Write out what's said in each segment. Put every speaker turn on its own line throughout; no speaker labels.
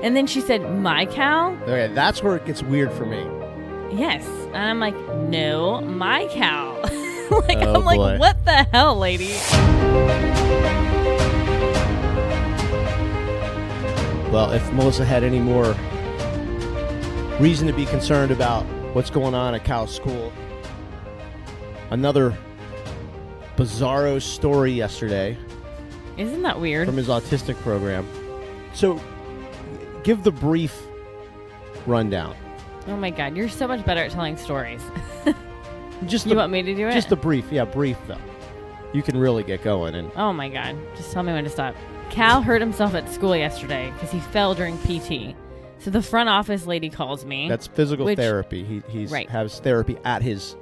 And then she said, my Cal?
Okay, that's where it gets weird for me.
Yes. And I'm like, no, my Cal.
Oh,
I'm like,
boy.
what the hell, lady?
Well, if Melissa had any more reason to be concerned about what's going on at Cal's school, another bizarro story yesterday
Isn't that weird?
from his autistic program. So, give the brief rundown.
Oh my God, you're so much better at telling stories.
Just
You want me to do it?
Just the brief. Yeah, brief though. You can really get going. And
Oh my God, just tell me when to stop. Cal hurt himself at school yesterday because he fell during PT. So the front office lady calls me.
that's physical therapy. He
Right.
has therapy at his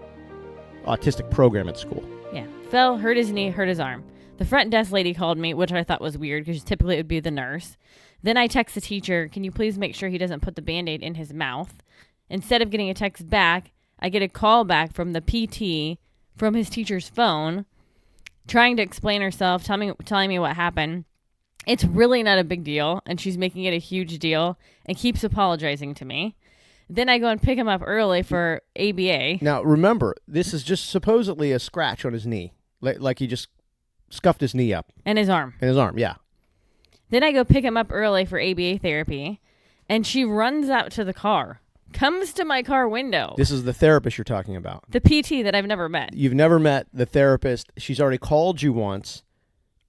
autistic program at school.
Yeah, fell, hurt his knee, hurt his arm. The front desk lady called me, which I thought was weird because typically it would be the nurse. Then I text the teacher, can you please make sure he doesn't put the Band-Aid in his mouth? Instead of getting a text back, I get a call back from the PT from his teacher's phone trying to explain herself, telling me what happened. It's really not a big deal, and she's making it a huge deal and keeps apologizing to me. Then I go and pick him up early for ABA.
Now, remember, this is just supposedly a scratch on his knee. Like he just scuffed his knee up.
And his arm.
In his arm, yeah.
Then I go pick him up early for ABA therapy, and she runs out to the car, comes to my car window.
This is the therapist you're talking about.
The PT that I've never met.
You've never met the therapist. She's already called you once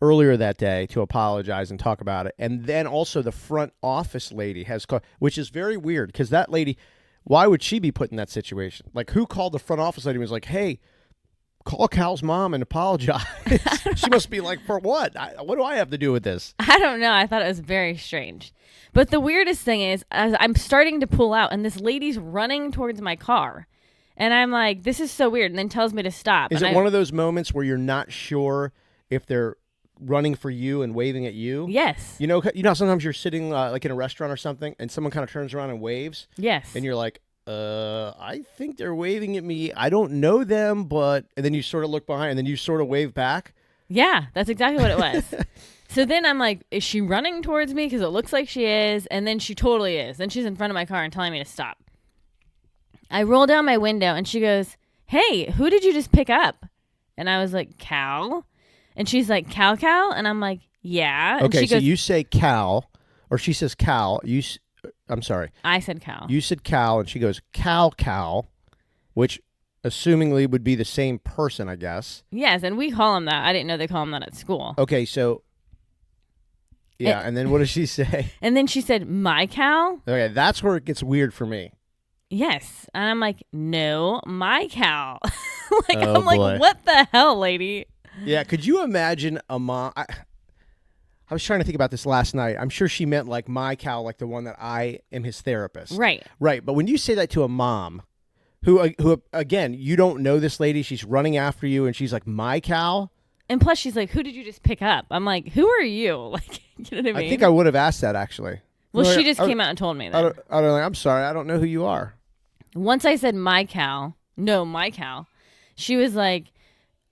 earlier that day to apologize and talk about it. And then also the front office lady has called, which is very weird because that lady, why would she be put in that situation? Like, who called the front office lady and was like, hey, call Cal's mom and apologize? She must be like, for what? What do I have to do with this?
I don't know. I thought it was very strange. But the weirdest thing is, as I'm starting to pull out, and this lady's running towards my car. And I'm like, this is so weird. And then tells me to stop.
Is it one of those moments where you're not sure if they're running for you and waving at you?
Yes.
You know how sometimes you're sitting like in a restaurant or something, and someone kind of turns around and waves?
Yes.
And you're like, I think they're waving at me. I don't know them, but... And then you sort of look behind, and then you sort of wave back.
Yeah, that's exactly what it was. So then I'm like, is she running towards me? Because it looks like she is. And then she totally is. Then she's in front of my car and telling me to stop. I roll down my window, and she goes, hey, who did you just pick up? And I was like, Cal? And she's like, Cal? And I'm like, yeah. And
Okay,
she
so
goes,
you say Cal, or she says Cal. I'm sorry.
I said Cal.
You said Cal, and she goes, Cal, which assumingly would be the same person, I guess.
Yes, and we call him that. I didn't know they call him that at school.
Okay, so... Yeah, and then what does she say?
And then she said, my Cal?
Okay, that's where it gets weird for me.
Yes. And I'm like, no, my Cal.
Oh,
I'm like,
boy.
what the hell, lady?
Yeah, could you imagine a mom... I was trying to think about this last night. I'm sure she meant like my Cal, like the one that I am his therapist.
Right.
Right, but when you say that to a mom, who again, you don't know this lady, she's running after you, and she's like, my Cal?
And plus she's like, who did you just pick up? I'm like, who are you? Like, you know what I mean?
I think I would have asked that, actually.
Well,
Like,
she just came out and told me that.
I'm sorry, I don't know who you are.
Once I said my Cal, she was like,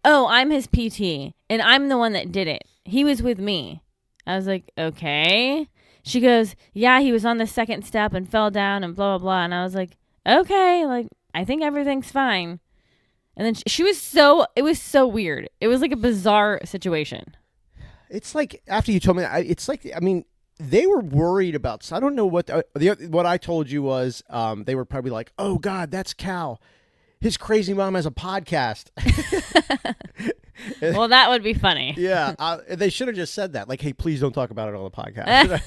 oh, I'm his PT, and I'm the one that did it. He was with me. I was like, okay. She goes, yeah, he was on the second step and fell down and blah, blah, blah. And I was like, okay, like, I think everything's fine. And then it was so weird. It was like a bizarre situation.
It's like, after you told me that, it's like, I mean, they were worried about, so I don't know what I told you was, they were probably like, oh God, that's Cal. His crazy mom has a podcast.
Well, that would be funny.
Yeah, they should have just said that. Like, hey, please don't talk about it on the podcast.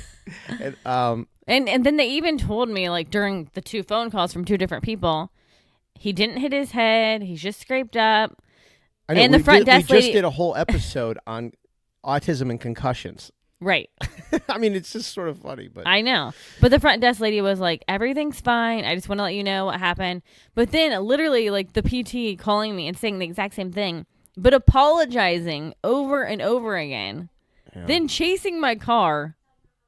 And then they even told me, like, during the 2 phone calls from 2 different people, he didn't hit his head. He's just scraped up.
I know,
and the front desk
we
lady...
just did a whole episode on autism and concussions.
Right.
I mean, it's just sort of funny, but
I know. But the front desk lady was like, everything's fine. I just want to let you know what happened. But then literally, like, the PT calling me and saying the exact same thing, but apologizing over and over again, then chasing my car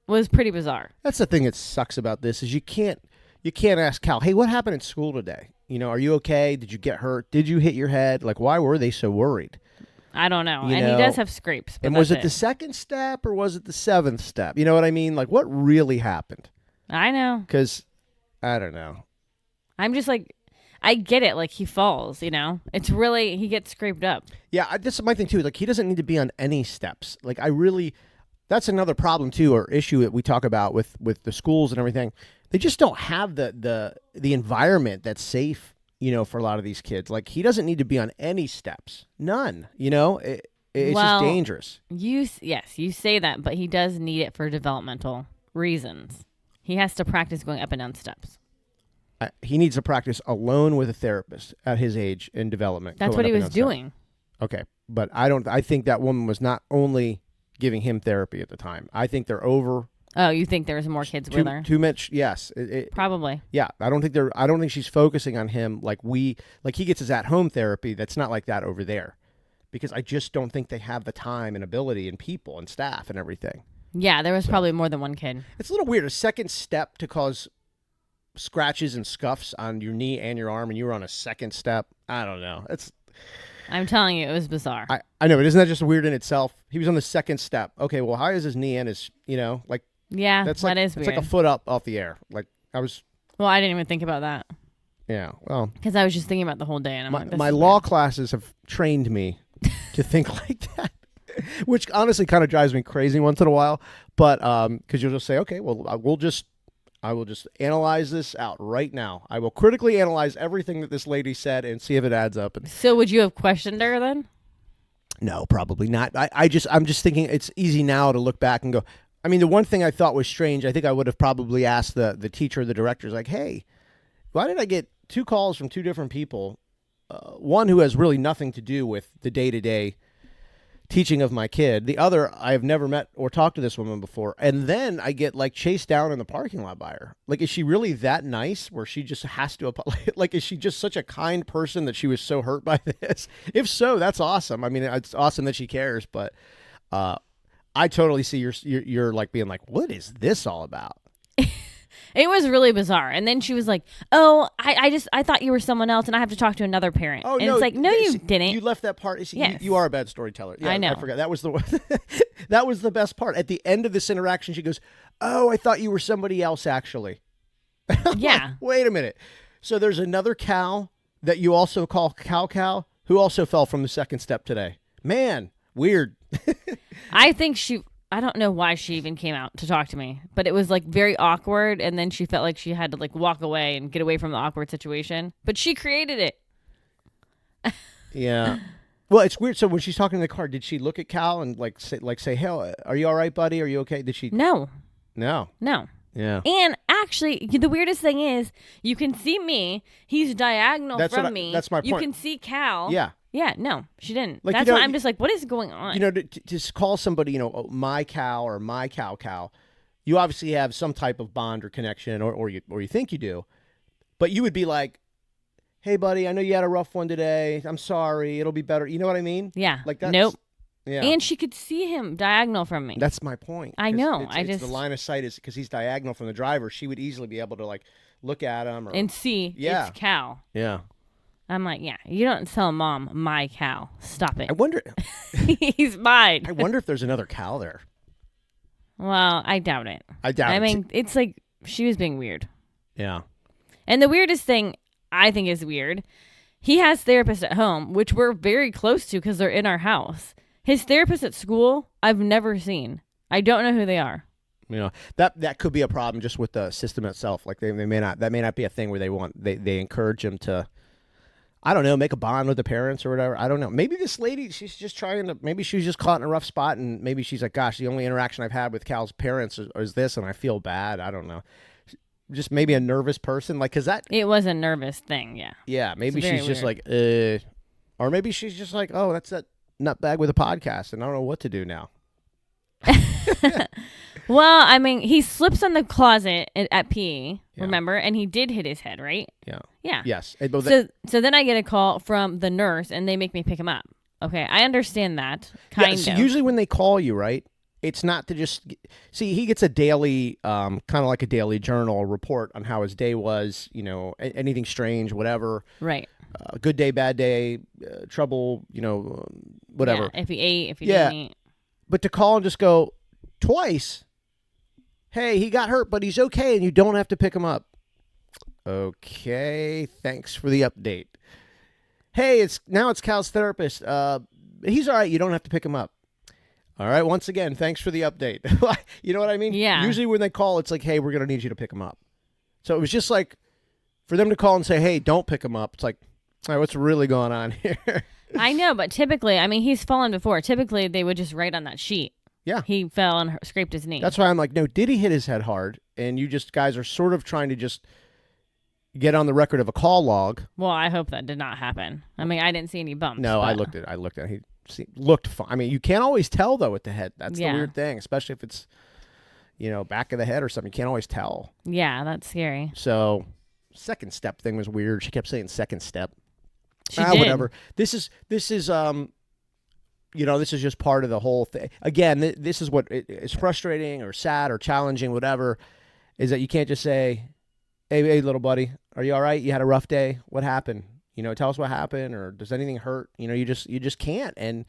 was pretty bizarre.
That's the thing that sucks about this is you can't ask Cal, hey, what happened at school today? You know, are you okay? Did you get hurt? Did you hit your head? Like, why were they so worried?
I don't know.
You
and
know,
he does have scrapes. But
and was it the second step or was it the 7th step? You know what I mean? Like, what really happened?
I know.
Because I don't know.
I'm just like, I get it. Like, he falls, It's really, he gets scraped up.
Yeah, this is my thing too. Like, he doesn't need to be on any steps. Like, that's another problem too, or issue that we talk about with the schools and everything. They just don't have the environment that's safe, for a lot of these kids. Like, he doesn't need to be on any steps, none. It's just dangerous.
Yes, you say that, but he does need it for developmental reasons. He has to practice going up and down steps.
He needs to practice alone with a therapist at his age in development.
That's what he was doing.
Okay, but I think that woman was not only giving him therapy at the time. I think they're over.
Oh, you think there's more kids with her?
Too much, yes.
Probably.
Yeah, I don't think she's focusing on him like he gets his at-home therapy. That's not like that over there, because I just don't think they have the time and ability and people and staff and everything.
Yeah, there was probably more than one kid.
It's a little weird. A second step to cause scratches and scuffs on your knee and your arm, and you were on a second step. I don't know.
I'm telling you, it was bizarre.
I know, but isn't that just weird in itself? He was on the second step. Okay, well, how is his knee and his, like...
Yeah,
that is
weird.
It's like a foot up off the air. Like, I was...
Well, I didn't even think about that.
Yeah, well...
Because I was just thinking about the whole day, and I'm like,
my law classes have trained me to think like that, which honestly kind of drives me crazy once in a while. But, because you'll just say, okay, well, I will just analyze this out right now. I will critically analyze everything that this lady said and see if it adds up.
So would you have questioned her then?
No, probably not. I'm just thinking it's easy now to look back and go, I mean, the one thing I thought was strange, I think I would have probably asked the teacher or the directors, like, hey, why did I get 2 calls from 2 different people? One who has really nothing to do with the day-to-day teaching of my kid. The other, I have never met or talked to this woman before. And then I get like chased down in the parking lot by her. Like, is she really that nice where she just has to, like, is she just such a kind person that she was so hurt by this? If so, that's awesome. I mean, it's awesome that she cares, but I totally see you're like being like, what is this all about?
It was really bizarre. And then she was like, oh, I thought you were someone else and I have to talk to another parent.
Oh,
and it's like, no, you didn't.
You left that part. See,
yes.
You are a bad storyteller. Yeah,
I know.
I forgot. That was that was the best part. At the end of this interaction, she goes, oh, I thought you were somebody else, actually.
Yeah.
Like, wait a minute. So there's another cow that you also call cow who also fell from the second step today. Man, weird.
I don't know why she even came out to talk to me, but it was like very awkward. And then she felt like she had to like walk away and get away from the awkward situation, but she created it.
Yeah. Well, it's weird. So when she's talking in the car, did she look at Cal and say, hey, are you all right, buddy? Are you okay? Did she?
No.
No. Yeah.
And actually, the weirdest thing is you can see me. He's diagonal from me.
That's my point.
You can see Cal.
Yeah.
Yeah, no, she didn't.
Like,
that's why I'm just like, what is going on?
To call somebody, my cow or my cow, you obviously have some type of bond or connection, or you think you do, but you would be like, hey, buddy, I know you had a rough one today. I'm sorry. It'll be better. You know what I mean?
Yeah.
Like that.
Nope.
Yeah.
And she could see him diagonal from me.
That's my point.
I know.
It's the line of sight is because he's diagonal from the driver. She would easily be able to like look at him
and see.
Yeah.
It's Cal.
Yeah.
I'm like, yeah, you don't tell mom my cow. Stop it.
I wonder.
He's mine.
I wonder if there's another cow there.
Well, I doubt it.
I
mean, it's like she was being weird.
Yeah.
And the weirdest thing I think is weird, he has therapists at home, which we're very close to because they're in our house. His therapist at school, I've never seen. I don't know who they are.
That could be a problem just with the system itself. Like they may not be a thing where they encourage him to, I don't know, make a bond with the parents or whatever. I don't know. Maybe this lady, she's just maybe she was just caught in a rough spot, and maybe she's like, gosh, the only interaction I've had with Cal's parents is this, and I feel bad. I don't know. Just maybe a nervous person, like, cause
it was a nervous thing, yeah.
Yeah, maybe she's
weird.
Just like, or maybe she's just like, oh, that's that nutbag with a podcast, and I don't know what to do now.
Well, I mean, he slips on the closet at PE, remember? And he did hit his head, right?
Yeah.
Yeah.
Yes.
So then I get a call from the nurse, and they make me pick him up. Okay, I understand that, kind of.
Usually when they call you, right, it's not to just... See, he gets a daily, kind of like a daily journal report on how his day was, anything strange, whatever.
Right.
Good day, bad day, trouble, whatever.
Yeah, if he ate, if he didn't eat.
But to call and just go twice... Hey, he got hurt, but he's okay, and you don't have to pick him up. Okay, thanks for the update. Hey, it's Cal's therapist. He's all right. You don't have to pick him up. All right. Once again, thanks for the update. You know what I mean?
Yeah.
Usually when they call, it's like, hey, we're gonna need you to pick him up. So it was just like for them to call and say, hey, don't pick him up. It's like, all right, what's really going on here?
I know, but typically, I mean, he's fallen before. Typically, they would just write on that sheet.
Yeah.
He fell and scraped his knee.
That's why I'm like, no, did he hit his head hard? And you just guys are sort of trying to just get on the record of a call log.
Well, I hope that did not happen. I mean, I didn't see any bumps.
No, I looked at it. He looked fine. I mean, you can't always tell though with the head. That's the weird thing, especially if it's, back of the head or something. You can't always tell.
Yeah, that's scary.
So, second step thing was weird. She kept saying second step.
She did.
Whatever. This is this is just part of the whole thing. Again, this is what is frustrating or sad or challenging, whatever, is that you can't just say, hey, little buddy, are you all right? You had a rough day. What happened? Tell us what happened, or does anything hurt? You just can't. And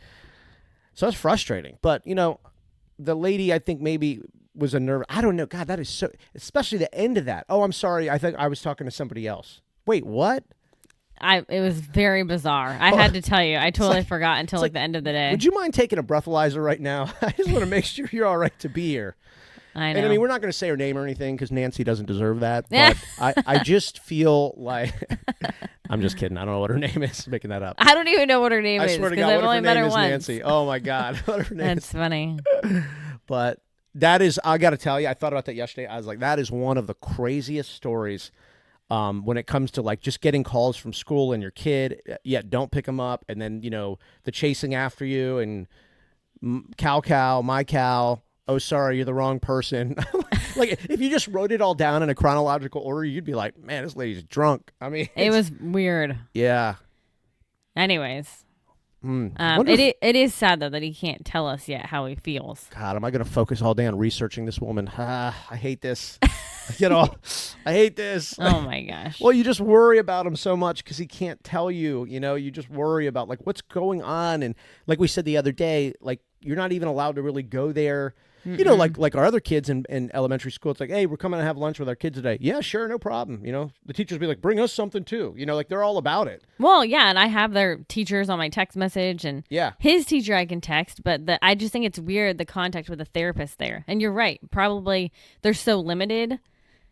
so it's frustrating. But, the lady, I think maybe was a nerve. I don't know. God, that is so, especially the end of that. Oh, I'm sorry. I think I was talking to somebody else. Wait, what?
It was very bizarre. I had to tell you. I totally forgot until the end of the day.
Would you mind taking a breathalyzer right now? I just want to make sure you're all right to be here.
I know.
And I mean, we're not going to say her name or anything because Nancy doesn't deserve that. But I just feel like I'm just kidding. I don't know what her name is. Making that up.
I don't even know what her name is.
I swear to God,
I've
what
only
if her
met
name
her
is
once.
Nancy? Oh my God, what if her name
That's funny.
But that is, I got to tell you, I thought about that yesterday. I was like, that is one of the craziest stories. When it comes to like just getting calls from school and your kid, don't pick them up, and then the chasing after you and my cow. Oh, sorry, you're the wrong person. Like if you just wrote it all down in a chronological order, you'd be like, man, this lady's drunk. I mean,
it was weird.
Yeah.
Anyways, it is sad though that he can't tell us yet how he feels.
God, am I going to focus all day on researching this woman? I hate this. I hate this.
Oh my gosh.
Well, you just worry about him so much because he can't tell you. You just worry about like what's going on, and like we said the other day, like you're not even allowed to really go there.
Mm-mm.
Like our other kids in elementary school, it's like, hey, we're coming to have lunch with our kids today. Yeah, sure, no problem. The teachers be like, bring us something too. Like they're all about it.
Well, yeah, and I have their teachers on my text message, and his teacher I can text, but I just think it's weird the contact with the therapist there. And you're right, probably they're so limited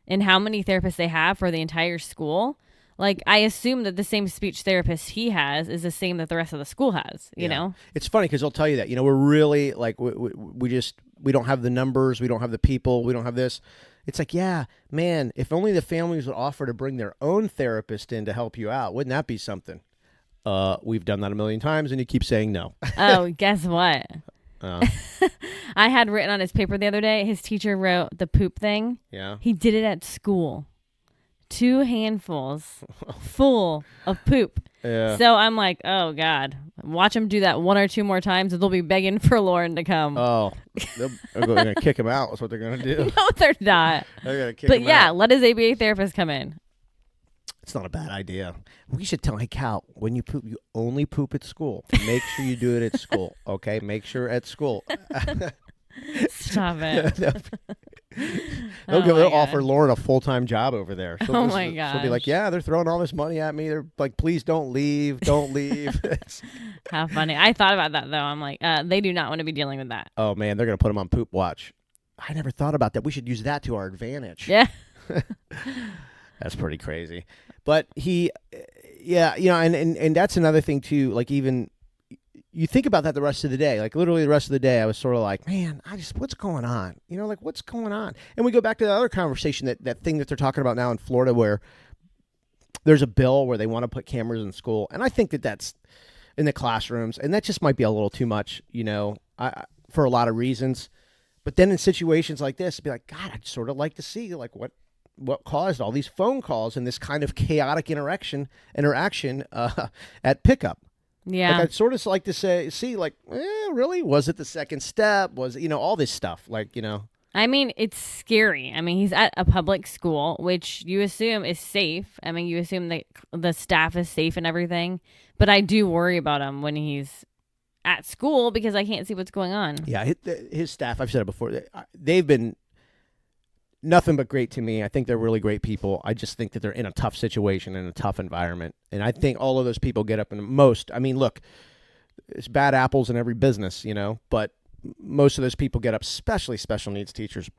in how many therapists they have for the entire school. Like, I assume that the same speech therapist he has is the same that the rest of the school has, you know?
It's funny because they'll tell you that, we're really like, we don't have the numbers. We don't have the people. We don't have this. It's like, yeah, man, if only the families would offer to bring their own therapist in to help you out. Wouldn't that be something? We've done that a million times and you keep saying no.
Oh, guess what? I had written on his paper the other day, his teacher wrote the poop thing.
Yeah.
He did it at school. 2 handfuls full of poop.
Yeah.
So I'm like, oh God, watch him do that 1 or 2 more times and they'll be begging for Lauren to come.
Oh, they're going to kick him out. That's what they're going to do.
No, they're not.
They're going to kick him out.
Let his ABA therapist come in.
It's not a bad idea. We should tell, hey, Cal, when you poop, you only poop at school. Make sure you do it at school, okay? Make sure at school.
Stop it.
They'll offer Lauren a full-time job over there.
Oh my gosh.
She'll be like, yeah, they're throwing all this money at me. They're like, please don't leave. Don't leave.
How funny. I thought about that, though. I'm like, they do not want to be dealing with that.
Oh, man, they're going to put him on poop watch. I never thought about that. We should use that to our advantage.
Yeah.
That's pretty crazy. But and that's another thing, too. Like, even you think about that the rest of the day. Like, literally the rest of the day, I was sort of like, man, what's going on? Like, what's going on? And we go back to the other conversation, that thing that they're talking about now in Florida where there's a bill where they want to put cameras in school. And I think that's in the classrooms. And that just might be a little too much, for a lot of reasons. But then in situations like this, be like, God, I'd sort of like to see, like, what caused all these phone calls and this kind of chaotic interaction at pickup.
Yeah.
Like, I'd sort of like to see, like, really? Was it the second step? Was it, all this stuff? Like,
I mean, it's scary. I mean, he's at a public school, which you assume is safe. I mean, you assume that the staff is safe and everything. But I do worry about him when he's at school because I can't see what's going on.
Yeah, his staff, I've said it before, they've been nothing but great to me. I think they're really great people. I just think that they're in a tough situation, in a tough environment. And I think all of those people get up in most, I mean, look, it's bad apples in every business, you know, but most of those people get up, especially special needs teachers,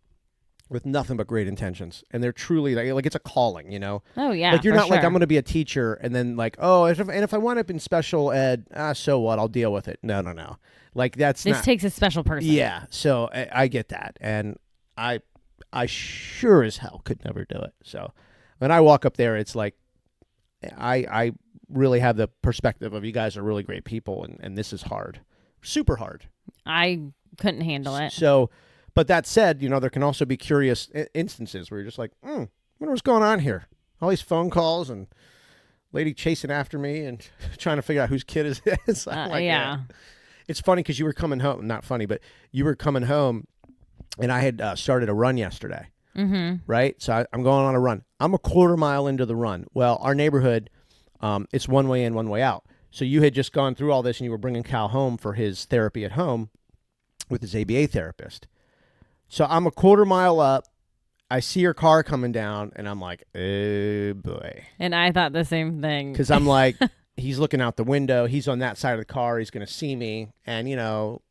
with nothing but great intentions. And they're truly like it's a calling, you know?
Oh, yeah.
Like you're
for
not like,
sure.
I'm going to be a teacher and then like, oh, if I wind up in special ed, so what? I'll deal with it. No. Like that's
This
not.
takes a special person.
Yeah. So I get that. And I sure as hell could never do it. So when I walk up there, it's like, I really have the perspective of you guys are really great people. And this is hard, super hard.
I couldn't handle it.
So, but that said, you know, there can also be curious instances where you're just like, I wonder what's going on here. All these phone calls and lady chasing after me and trying to figure out whose kid is this. I'm like,
yeah.
It's funny because you were coming home. Not funny, but you were coming home and I had started a run yesterday.
Mm-hmm.
Right? So I'm going on a run. I'm a quarter mile into the run. Well, our neighborhood, it's one way in, one way out. So you had just gone through all this and you were bringing Cal home for his therapy at home with his ABA therapist. So I'm a quarter mile up. I see her car coming down, and I'm like, oh, boy.
And I thought the same thing.
Because I'm like, he's looking out the window. He's on that side of the car. He's going to see me and, you know,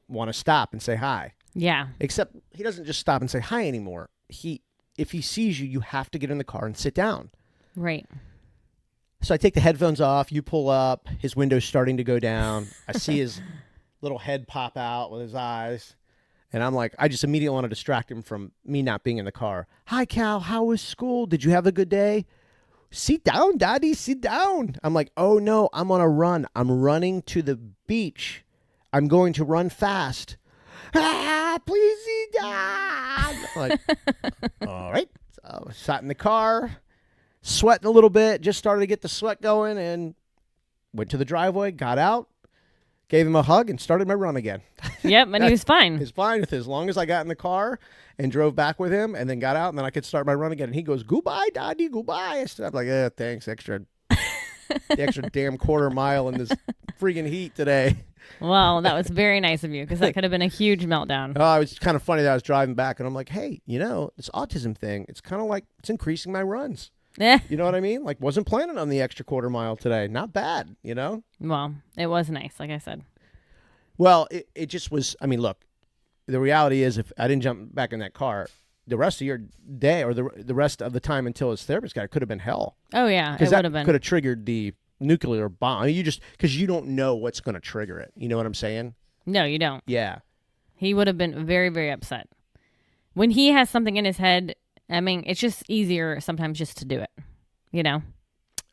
want to stop and say hi.
Yeah.
Except he doesn't just stop and say hi anymore. If he sees you, you have to get in the car and sit down.
Right.
So I take the headphones off. You pull up. His window's starting to go down. I see his little head pop out with his eyes. And I'm like, I just immediately want to distract him from me not being in the car. Hi, Cal. How was school? Did you have a good day? Sit down, Daddy. Sit down. I'm like, oh, no, I'm on a run. I'm running to the beach. I'm going to run fast. Please sit down. I'm like, all right. So I sat in the car, sweating a little bit, just started to get the sweat going, and went to the driveway, got out, gave him a hug, and started my run again.
Yep, and he was fine.
He's fine with it as long as I got in the car and drove back with him and then got out and then I could start my run again. And he goes, goodbye, Daddy, goodbye. I'm like, thanks, the extra damn quarter mile in this freaking heat today.
Well, that was very nice of you because that could have been a huge meltdown.
Oh, it was kind of funny that I was driving back and I'm like, hey, you know, this autism thing, it's kind of like it's increasing my runs.
Eh.
You know what I mean? Like, wasn't planning on the extra quarter mile today. Not bad, you know?
Well, it was nice, like I said.
Well, it just was, I mean, look, the reality is if I didn't jump back in that car, the rest of your day or the rest of the time until his therapist got it could have been hell.
Oh, yeah, it
Because
would
that
have been.
could have triggered the nuclear bomb. I mean, because you don't know what's going to trigger it. You know what I'm saying?
No, you don't.
Yeah.
He would have been very, very upset. When he has something in his head, I mean, it's just easier sometimes just to do it, you know?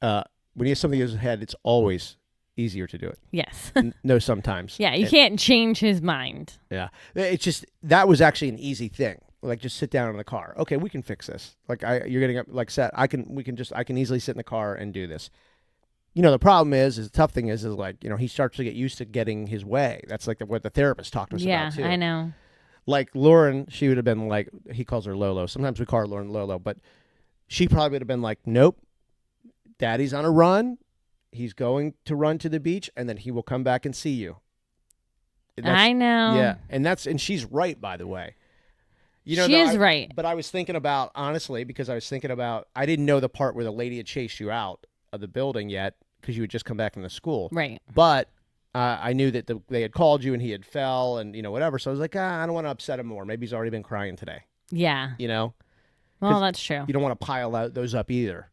When he has something in his head, it's always easier to do it.
Yes.
No, sometimes.
Yeah, you can't change his mind.
Yeah. It's just, that was actually an easy thing. Like, just sit down in the car. Okay, we can fix this. Like, you're getting up, like, I can easily sit in the car and do this. You know, the problem is the tough thing is like, you know, he starts to get used to getting his way. That's like what the therapist talked to us about, too.
Yeah, I know.
Like, Lauren, she would have been like, he calls her Lolo. Sometimes we call her Lauren Lolo, but she probably would have been like, nope, Daddy's on a run. He's going to run to the beach, and then he will come back and see you.
I know.
Yeah, and she's right, by the way. You know,
she is right.
But I was thinking about, honestly, because I didn't know the part where the lady had chased you out of the building yet, because you had just come back from the school.
Right.
But I knew that they had called you and he had fell and, you know, whatever. So I was like, I don't want to upset him more. Maybe he's already been crying today.
Yeah.
You know?
Well, that's true.
You don't want to pile those up either.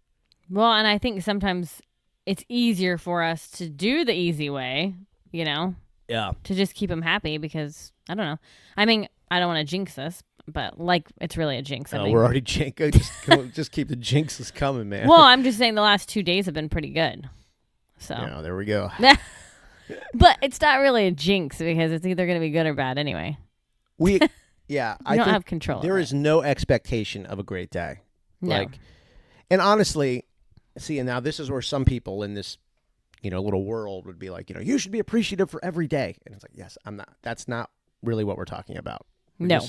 Well, and I think sometimes it's easier for us to do the easy way, you know?
Yeah.
To just keep him happy because, I don't know. I mean, I don't want to jinx this, but like it's really a jinx. I think.
We're already jinxing. Just keep the jinxes coming, man.
Well, I'm just saying the last 2 days have been pretty good. So.
Yeah, there we go.
But it's not really a jinx because it's either going to be good or bad anyway.
Yeah.
I don't have control.
There is no expectation of a great day.
No.
And honestly, see, and now this is where some people in this, you know, little world would be like, you know, you should be appreciative for every day. And it's like, yes, I'm not. That's not really what we're talking about.
No.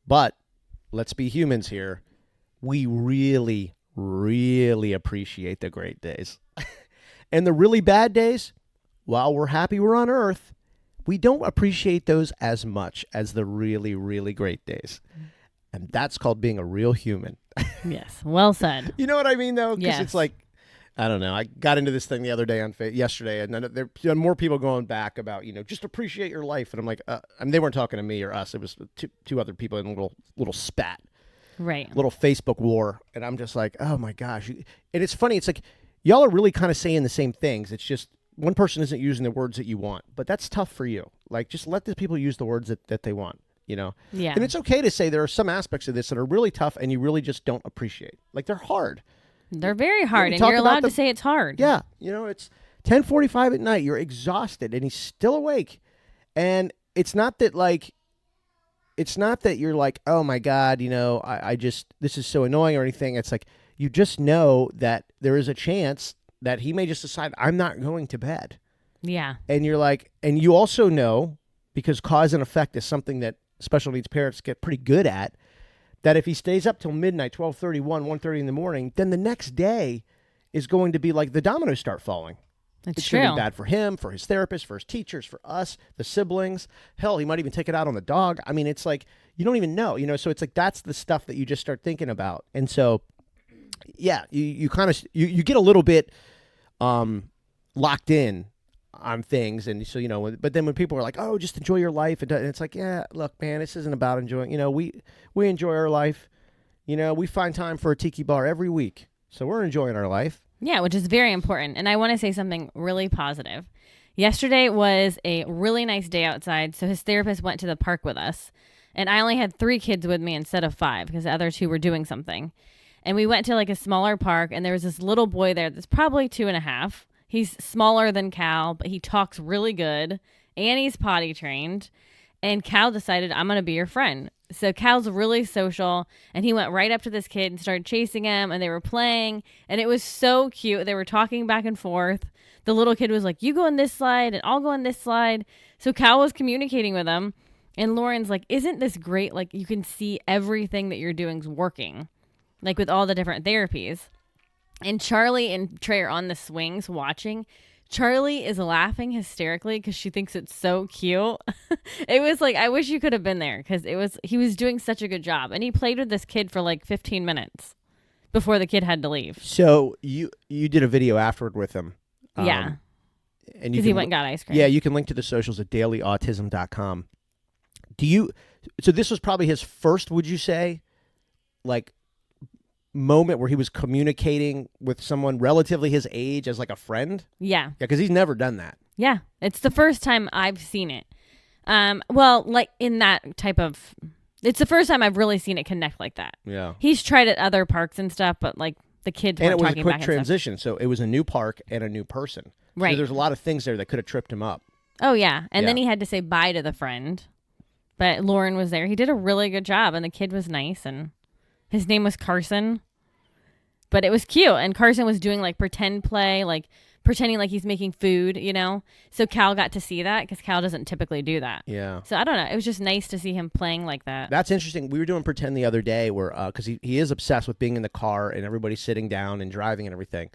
But let's be humans here. We really, really appreciate the great days. And the really bad days, while we're happy we're on Earth, we don't appreciate those as much as the really, really great days. And that's called being a real human.
Yes. Well said.
You know what I mean, though? Because
Yes.
it's like, I don't know. I got into this thing the other day yesterday, and then there are more people going back about, just appreciate your life. And I'm like, they weren't talking to me or us. It was two other people in a little spat,
Right.
little Facebook war. And I'm just like, oh my gosh. And it's funny. It's like, y'all are really kind of saying the same things. It's just one person isn't using the words that you want, but that's tough for you. Like, just let the people use the words that they want,
Yeah.
And it's okay to say there are some aspects of this that are really tough and you really just don't appreciate. Like, they're hard.
They're very hard, and
talk
you're
about
allowed to say it's hard.
Yeah. It's 10:45 at night. You're exhausted and he's still awake. And it's not that you're like, oh my God, I just, this is so annoying or anything. It's like, you just know that there is a chance that he may just decide, I'm not going to bed.
Yeah.
And you're like, and you also know, because cause and effect is something that special needs parents get pretty good at, that if he stays up till midnight, 12:30, 1:30 in the morning, then the next day is going to be like the dominoes start falling.
It's
It's
true.
going to be bad for him, for his therapist, for his teachers, for us, the siblings. Hell, he might even take it out on the dog. I mean, it's like, you don't even know, so it's like, that's the stuff that you just start thinking about. And so, yeah, you kind of, you get a little bit locked in on things. And so, but then when people are like, oh, just enjoy your life. And it's like, yeah, look, man, this isn't about enjoying, we enjoy our life. We find time for a tiki bar every week. So we're enjoying our life.
Yeah, which is very important. And I want to say something really positive. Yesterday was a really nice day outside. So his therapist went to the park with us. And I only had 3 kids with me instead of 5 because the other 2 were doing something. And we went to like a smaller park, and there was this little boy there that's probably 2.5. He's smaller than Cal, but he talks really good, and he's potty trained. And Cal decided, I'm going to be your friend. So Cal's really social, and he went right up to this kid and started chasing him, and they were playing, and it was so cute. They were talking back and forth. The little kid was like, you go on this slide, and I'll go on this slide. So Cal was communicating with him, and Lauren's like, isn't this great? Like, you can see everything that you're doing is working, like with all the different therapies. And Charlie and Trey are on the swings watching. Charlie is laughing hysterically because she thinks it's so cute. It was like, I wish you could have been there because he was doing such a good job. And he played with this kid for like 15 minutes before the kid had to leave.
So you did a video afterward with him.
Yeah.
And
Because he went and got ice cream.
Yeah, you can link to the socials at dailyautism.com. So this was probably his first, would you say, like, moment where he was communicating with someone relatively his age as like a friend?
Yeah.
Yeah, because he's never done that.
Yeah. It's the first time I've seen it. Well, like in that type of, it's the first time I've really seen it connect like that.
Yeah.
He's tried at other parks and stuff, but like the kids
And
weren't
it was a
talking
quick
back and stuff.
transition. So it was a new park and a new person.
Right.
So there's a lot of things there that could have tripped him up.
Oh, yeah. And then
Yeah.
he had to say bye to the friend. But Lauren was there. He did a really good job, and the kid was nice, and his name was Carson. But it was cute, and Carson was doing like pretend play, like pretending like he's making food, So Cal got to see that because Cal doesn't typically do that.
Yeah.
So I don't know. It was just nice to see him playing like that.
That's interesting. We were doing pretend the other day where, because he is obsessed with being in the car and everybody sitting down and driving and everything.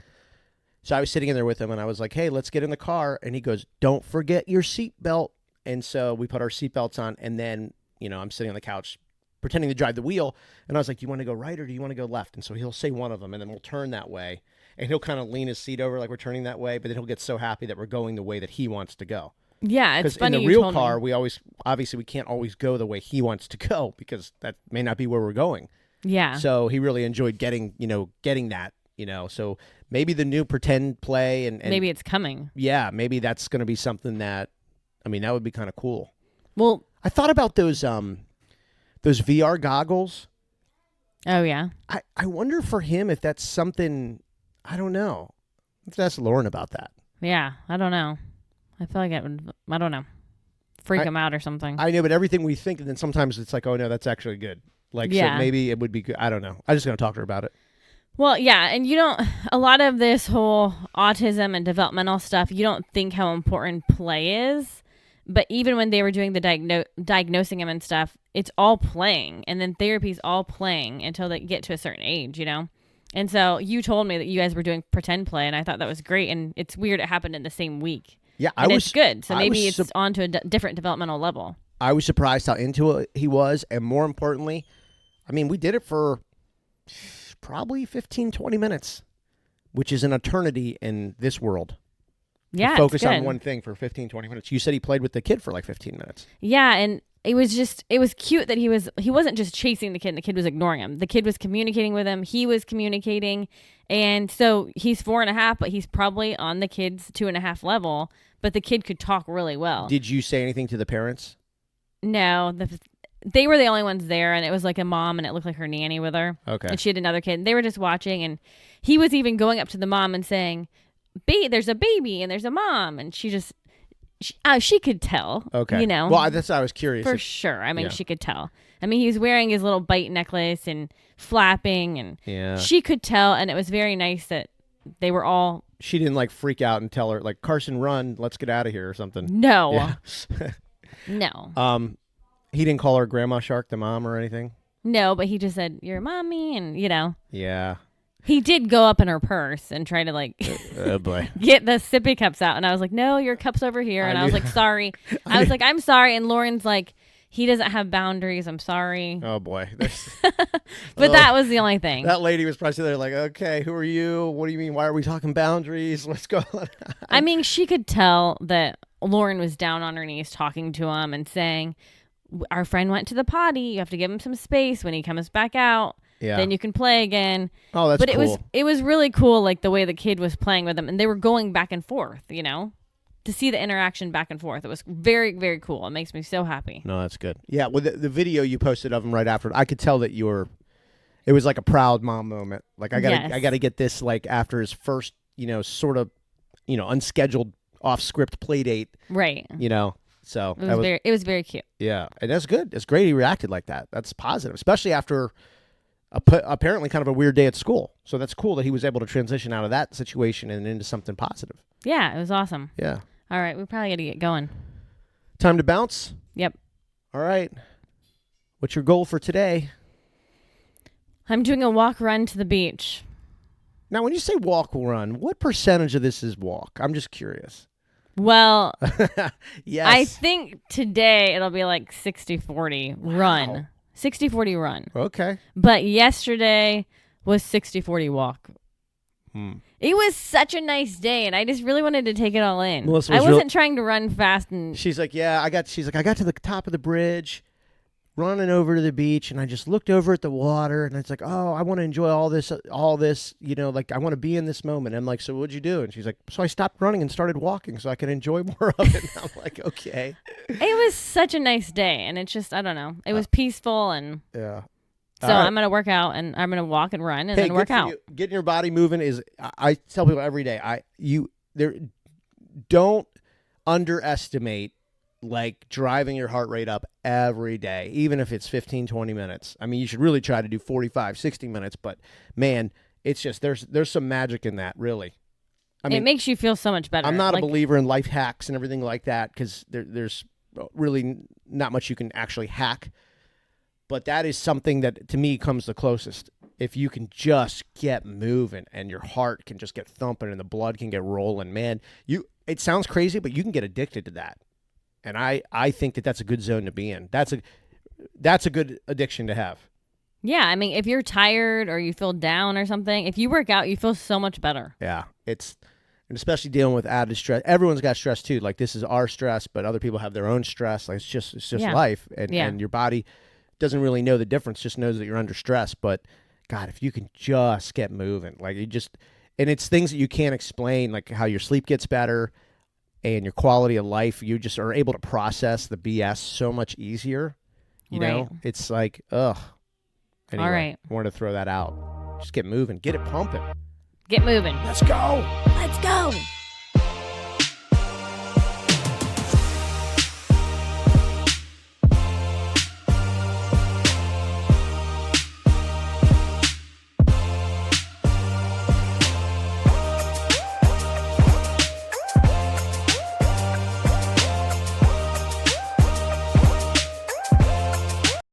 So I was sitting in there with him and I was like, hey, let's get in the car. And he goes, don't forget your seatbelt. And so we put our seatbelts on, and then, I'm sitting on the couch pretending to drive the wheel. And I was like, do you want to go right or do you want to go left? And so he'll say one of them, and then we'll turn that way. And he'll kind of lean his seat over like we're turning that way, but then he'll get so happy that we're going the way that he wants to go.
Yeah, it's
Because
funny
in the
you
real
told
car,
me.
we can't always go the way he wants to go because that may not be where we're going.
Yeah.
So he really enjoyed getting that, So maybe the new pretend play and
Maybe it's coming.
yeah, maybe that's going to be something that, that would be kind of cool.
Well,
I thought about those VR goggles.
oh, yeah.
I wonder for him if that's something, I don't know. Let's ask Lauren about that.
Yeah, I don't know. I feel like it would, I don't know, freak him out or something.
I know, but everything we think, and then sometimes it's like, oh, no, that's actually good. Like,
Yeah.
so maybe it would be good. I don't know. I'm just going to talk to her about it.
Well, yeah, and a lot of this whole autism and developmental stuff, you don't think how important play is. But even when they were doing the diagnosing him and stuff, it's all playing. And then therapy's all playing until they get to a certain age, And so you told me that you guys were doing pretend play, and I thought that was great. And it's weird it happened in the same week.
Yeah,
It's good. So
I
maybe
was
it's on to a different developmental level.
I was surprised how into it he was, and more importantly, I mean, we did it for probably 15, 20 minutes, which is an eternity in this world.
Yeah,
Focus
it's good.
on one thing for 15, 20 minutes. You said he played with the kid for like 15 minutes.
Yeah, and it was cute that he wasn't just chasing the kid and the kid was ignoring him. The kid was communicating with him. He was communicating. And so he's 4.5, but he's probably on the kid's 2.5 level, but the kid could talk really well.
Did you say anything to the parents?
No, they were the only ones there, and it was like a mom, and it looked like her nanny with her.
Okay.
And she had another kid, and they were just watching, and he was even going up to the mom and saying, there's a baby, and there's a mom, and she could tell.
Okay.
You know?
Well, that's why I was curious.
For sure. I mean,
Yeah.
she could tell. I mean, he was wearing his little bite necklace and flapping, and
Yeah.
she could tell, and it was very nice that they were all...
She didn't like freak out and tell her like, Carson, run, let's get out of here or something.
No.
Yeah.
No.
He didn't call her Grandma Shark, the mom, or anything?
No, but he just said, "You're mommy," and,
Yeah.
He did go up in her purse and try to, like,
Oh, boy.
get the sippy cups out. And I was like, "No, your cup's over here." And I was like, "Sorry." I was like, "I'm sorry." And Lauren's like, "He doesn't have boundaries. I'm sorry."
Oh, boy.
But that was the only thing.
That lady was probably there like, okay, who are you? What do you mean? Why are we talking boundaries? What's going on?
I mean, she could tell that Lauren was down on her knees talking to him and saying, "Our friend went to the potty. You have to give him some space. When he comes back out,
Yeah.
then you can play again."
Oh, that's
but
cool.
it was really cool, like the way the kid was playing with him, and they were going back and forth, to see the interaction back and forth. It was very, very cool. It makes me so happy.
No, that's good. Yeah, well, the video you posted of him right after, I could tell that it was like a proud mom moment. Like, I got to get this, like, after his first, sort of, unscheduled off-script play date.
Right.
So
It was very cute.
Yeah, and that's good. It's great he reacted like that. That's positive, especially after apparently kind of a weird day at school. So that's cool that he was able to transition out of that situation and into something positive.
Yeah, it was awesome.
Yeah.
All right, we probably got to get going.
Time to bounce?
Yep.
All right. What's your goal for today?
I'm doing a walk run to the beach.
Now, when you say walk run, what percentage of this is walk? I'm just curious.
Well,
Yes.
I think today it'll be like 60-40 run. 60-40 run.
Okay.
But yesterday was 60-40 walk. It was such a nice day, and I just really wanted to take it all in.
Melissa
I
was
wasn't trying to run fast, and
She's like, I got to the top of the bridge, running over to the beach, and I just looked over at the water, and it's like, oh, I want to enjoy all this, like I want to be in this moment. And I'm like, so what'd you do? And she's like, so I stopped running and started walking so I could enjoy more of it. And I'm like, okay.
it was such a nice day, and it's just, I don't know. It was peaceful, and
Yeah.
so I'm going to work out, and I'm going to walk and run, and then work out.
Getting your body moving is, I tell people every day, don't underestimate like driving your heart rate up every day, even if it's 15, 20 minutes. I mean, you should really try to do 45, 60 minutes, but man, it's just, there's some magic in that, really. I mean,
it makes you feel so much better.
I'm not a believer in life hacks and everything like that, because there's really not much you can actually hack. But that is something that, to me, comes the closest. If you can just get moving and your heart can just get thumping and the blood can get rolling, man, it sounds crazy, but you can get addicted to that. And I think that's a good zone to be in. That's a good addiction to have.
Yeah, I mean, if you're tired or you feel down or something, if you work out, you feel so much better.
Yeah, and especially dealing with added stress. Everyone's got stress too. Like, this is our stress, but other people have their own stress. Like, it's just life, and your body doesn't really know the difference. Just knows that you're under stress. But God, if you can just get moving, like and it's things that you can't explain, like how your sleep gets better and your quality of life. You just are able to process the BS so much easier. You know, it's like, ugh. Anyway,
all right.
I wanted to throw that out. Just get moving, get it pumping.
Get moving.
Let's go.
Let's go.